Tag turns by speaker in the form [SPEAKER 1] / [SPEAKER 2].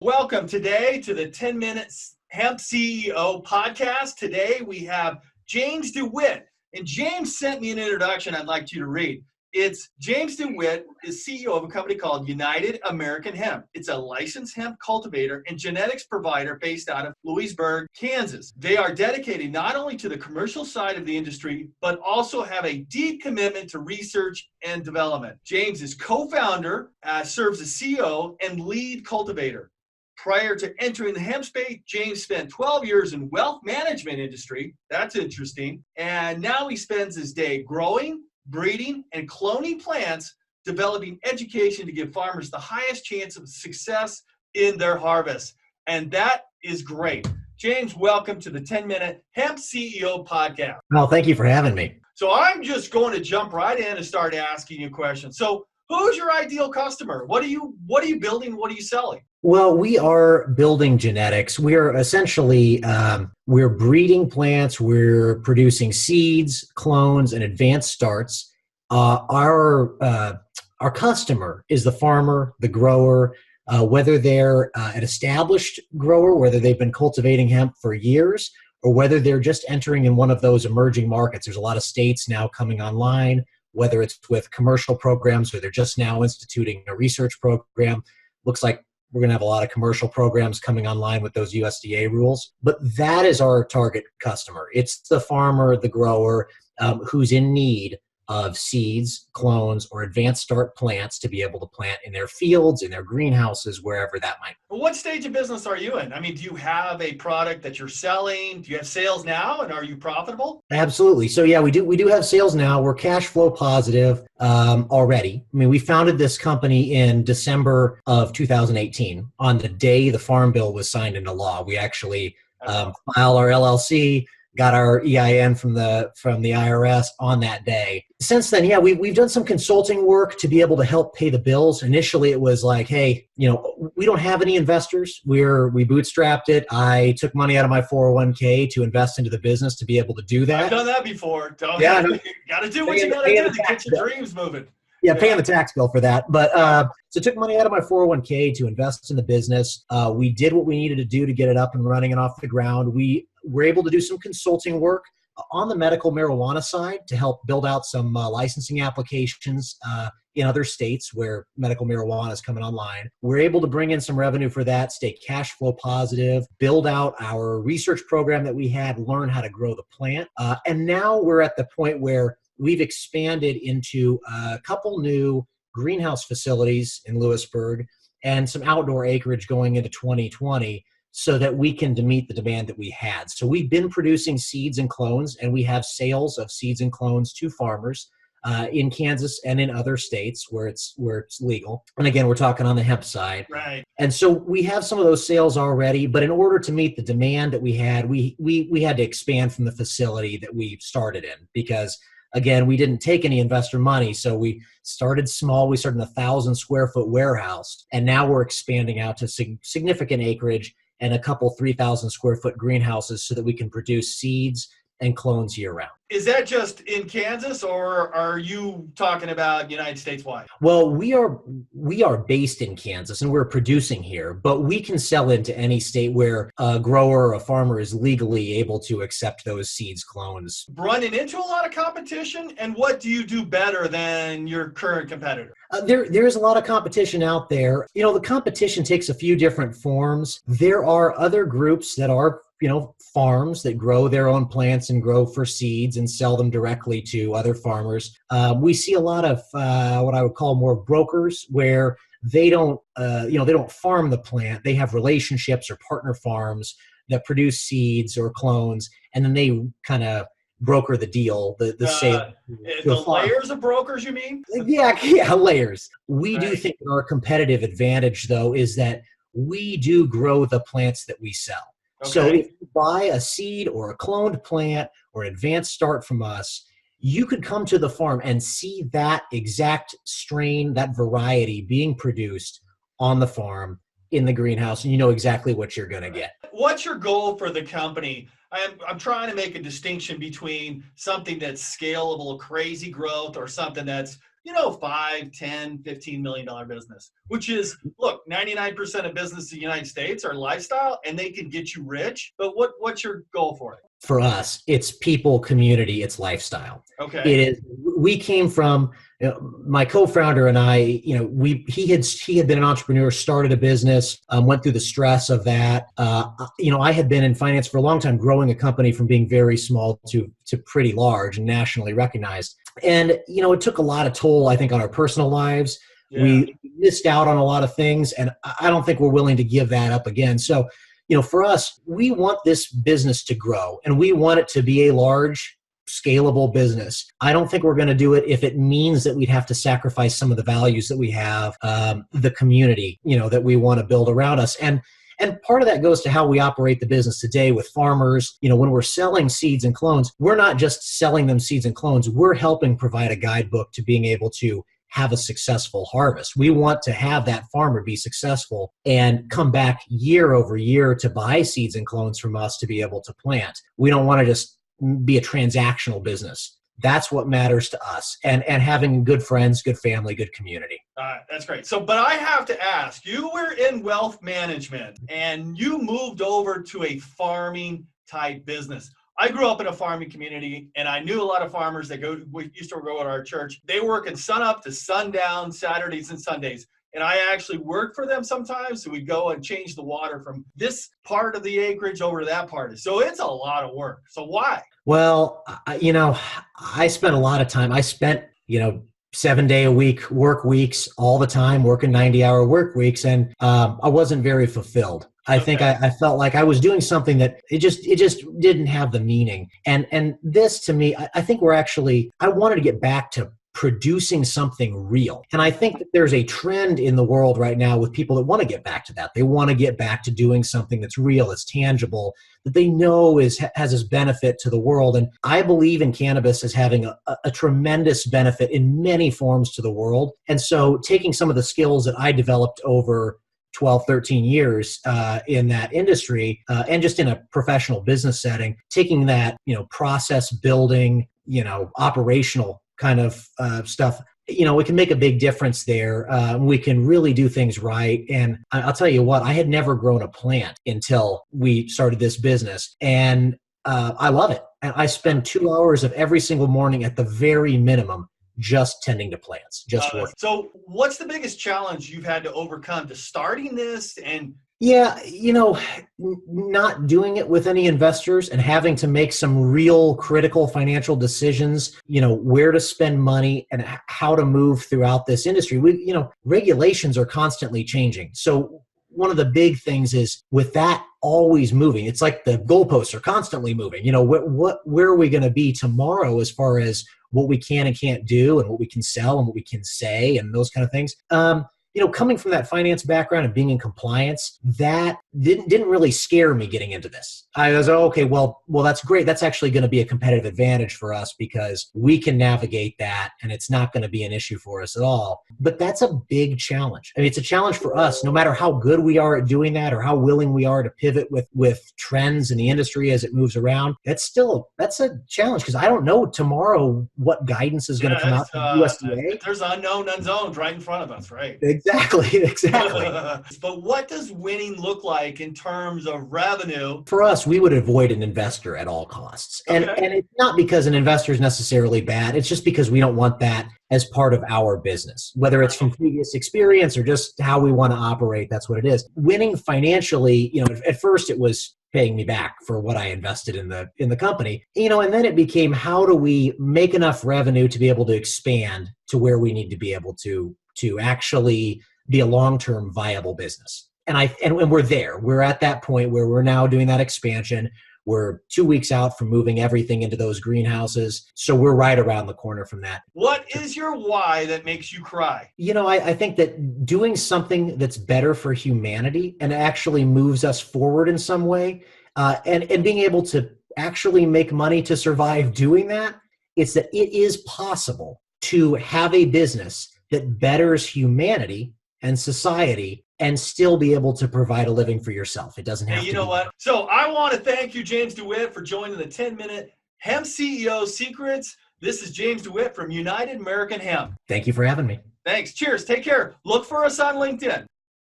[SPEAKER 1] Welcome today to the 10 Minutes Hemp CEO podcast. Today we have James DeWitt, and James sent me an introduction I'd like you to read. It's James DeWitt is CEO of a company called United American Hemp. It's a licensed hemp cultivator and genetics provider based out of Louisburg, Kansas. They are dedicated not only to the commercial side of the industry, but also have a deep commitment to research and development. James is co-founder, serves as CEO and lead cultivator. Prior to entering the hemp space, James spent 12 years in wealth management industry. That's interesting. And now he spends his day growing, breeding, and cloning plants, developing education to give farmers the highest chance of success in their harvest. And that is great. James, welcome to the 10-Minute Hemp CEO podcast.
[SPEAKER 2] Well, thank you for having me.
[SPEAKER 1] So I'm just going to jump right in and start asking you questions. So who's your ideal customer? What are you building? What are you selling?
[SPEAKER 2] Well, we are building genetics. We're essentially, we're breeding plants. We're producing seeds, clones, and advanced starts. Our customer is the farmer, the grower, whether they're an established grower, whether they've been cultivating hemp for years, or whether they're just entering in one of those emerging markets. There's a lot of states now coming online, whether it's with commercial programs or they're just now instituting a research program. Looks like we're going to have a lot of commercial programs coming online with those USDA rules. But that is our target customer. It's the farmer, the grower, who's in need of seeds, clones, or advanced start plants to be able to plant in their fields, in their greenhouses, wherever that might be.
[SPEAKER 1] Well, what stage of business are you in? I mean, do you have a product that you're selling? Do you have sales now, and are you profitable?
[SPEAKER 2] Absolutely. So yeah, we do have sales now. We're cash flow positive already. I mean, we founded this company in December of 2018. On the day the Farm Bill was signed into law, we actually filed our LLC, got our EIN from the IRS on that day. Since then, yeah, we've done some consulting work to be able to help pay the bills. Initially, it was like, hey, we don't have any investors. We bootstrapped it. I took money out of my 401k to invest into the business to be able to do that.
[SPEAKER 1] I've done that before.
[SPEAKER 2] Yeah,
[SPEAKER 1] got to do what you got to do to get your dreams moving.
[SPEAKER 2] Yeah, paying the tax bill for that. But so took money out of my 401k to invest in the business. We did what we needed to do to get it up and running and off the ground. We were able to do some consulting work on the medical marijuana side to help build out some licensing applications in other states where medical marijuana is coming online. We're able to bring in some revenue for that, stay cash flow positive, build out our research program that we had, learn how to grow the plant. And now we're at the point where we've expanded into a couple new greenhouse facilities in Louisburg and some outdoor acreage going into 2020 so that we can meet the demand that we had. So we've been producing seeds and clones, and we have sales of seeds and clones to farmers in Kansas and in other states where it's legal. And again, we're talking on the hemp side.
[SPEAKER 1] Right.
[SPEAKER 2] And so we have some of those sales already, but in order to meet the demand that we had, we had to expand from the facility that we started in because again, we didn't take any investor money, so we started small. We started in a 1,000 square foot warehouse, and now we're expanding out to significant acreage and a couple 3,000 square foot greenhouses so that we can produce seeds and clones year round.
[SPEAKER 1] Is that just in Kansas, or are you talking about United States wide?
[SPEAKER 2] Well, we are based in Kansas and we're producing here, but we can sell into any state where a grower or a farmer is legally able to accept those seeds, clones.
[SPEAKER 1] Running into a lot of competition, and what do you do better than your current competitor?
[SPEAKER 2] There is a lot of competition out there. The competition takes a few different forms. There are other groups that are farms that grow their own plants and grow for seeds and sell them directly to other farmers. We see a lot of what I would call more brokers where they don't farm the plant. They have relationships or partner farms that produce seeds or clones, and then they kind of broker the deal, the sale.
[SPEAKER 1] The layers of brokers, you mean?
[SPEAKER 2] Yeah, layers. We
[SPEAKER 1] Right.
[SPEAKER 2] do think our competitive advantage, though, is that we do grow the plants that we sell.
[SPEAKER 1] Okay.
[SPEAKER 2] So if you buy a seed or a cloned plant or an advanced start from us, you could come to the farm and see that exact strain, that variety being produced on the farm in the greenhouse, and you know exactly what you're going to get.
[SPEAKER 1] What's your goal for the company? I'm trying to make a distinction between something that's scalable, crazy growth, or something that's $5, 10, $15 million business, which is, look, 99% of business in the United States are lifestyle and they can get you rich. But what's your goal for it?
[SPEAKER 2] For us, it's people, community, it's lifestyle.
[SPEAKER 1] Okay.
[SPEAKER 2] It is. We came from, my co-founder and I, he had been an entrepreneur, started a business, went through the stress of that. I had been in finance for a long time, growing a company from being very small to pretty large and nationally recognized. And, it took a lot of toll, I think, on our personal lives. Yeah. We missed out on a lot of things, and I don't think we're willing to give that up again. So, for us, we want this business to grow, and we want it to be a large, scalable business. I don't think we're going to do it if it means that we'd have to sacrifice some of the values that we have, the community, that we want to build around us. And part of that goes to how we operate the business today with farmers. When we're selling seeds and clones, we're not just selling them seeds and clones. We're helping provide a guidebook to being able to have a successful harvest. We want to have that farmer be successful and come back year over year to buy seeds and clones from us to be able to plant. We don't want to just be a transactional business. That's what matters to us, and having good friends, good family, good community.
[SPEAKER 1] That's great. So, but I have to ask, you were in wealth management and you moved over to a farming type business. I grew up in a farming community, and I knew a lot of farmers that we used to go to our church. They work in sun up to sundown, Saturdays and Sundays. And I actually worked for them sometimes. So we'd go and change the water from this part of the acreage over to that part. So it's a lot of work. So why?
[SPEAKER 2] Well, I spent a lot of time. I spent, 7-day-a-week work weeks all the time, working 90-hour work weeks. And I wasn't very fulfilled. I think I felt like I was doing something that it just didn't have the meaning. And this, to me, I think I wanted to get back to producing something real. And I think that there's a trend in the world right now with people that want to get back to that. They want to get back to doing something that's real, it's tangible, that they know has this benefit to the world. And I believe in cannabis as having a tremendous benefit in many forms to the world. And so taking some of the skills that I developed over 12, 13 years in that industry and just in a professional business setting, taking that, process building, operational kind of stuff, we can make a big difference there. We can really do things right. And I'll tell you what, I had never grown a plant until we started this business. And I love it. And I spend 2 hours of every single morning at the very minimum just tending to plants, just working.
[SPEAKER 1] So what's the biggest challenge you've had to overcome to starting this? And
[SPEAKER 2] yeah, not doing it with any investors and having to make some real critical financial decisions, where to spend money and how to move throughout this industry. Regulations are constantly changing. So one of the big things is with that always moving, it's like the goalposts are constantly moving. Where are we going to be tomorrow as far as what we can and can't do and what we can sell and what we can say and those kind of things. Coming from that finance background and being in compliance, that didn't really scare me getting into this. I was, okay, well, that's great. That's actually going to be a competitive advantage for us because we can navigate that and it's not going to be an issue for us at all. But that's a big challenge. I mean, it's a challenge for us, no matter how good we are at doing that or how willing we are to pivot with trends in the industry as it moves around. That's a challenge because I don't know tomorrow what guidance is going to come out from the USDA.
[SPEAKER 1] There's unknown unknowns right in front of us, right?
[SPEAKER 2] Exactly.
[SPEAKER 1] But what does winning look like in terms of revenue?
[SPEAKER 2] For us, we would avoid an investor at all costs. And it's not because an investor is necessarily bad. It's just because we don't want that as part of our business, whether it's from previous experience or just how we want to operate. That's what it is. Winning financially, at first it was paying me back for what I invested in the company, and then it became, how do we make enough revenue to be able to expand to where we need to be able to actually be a long-term viable business. And we're there. We're at that point where we're now doing that expansion. We're 2 weeks out from moving everything into those greenhouses. So we're right around the corner from that.
[SPEAKER 1] What is your why that makes you cry?
[SPEAKER 2] I think that doing something that's better for humanity and actually moves us forward in some way, and being able to actually make money to survive doing that, it's that it is possible to have a business that betters humanity and society and still be able to provide a living for yourself. It doesn't have to be.
[SPEAKER 1] You know what? So I want to thank you, James DeWitt, for joining the 10-Minute Hemp CEO Secrets. This is James DeWitt from United American Hemp.
[SPEAKER 2] Thank you for having me.
[SPEAKER 1] Thanks. Cheers. Take care. Look for us on LinkedIn.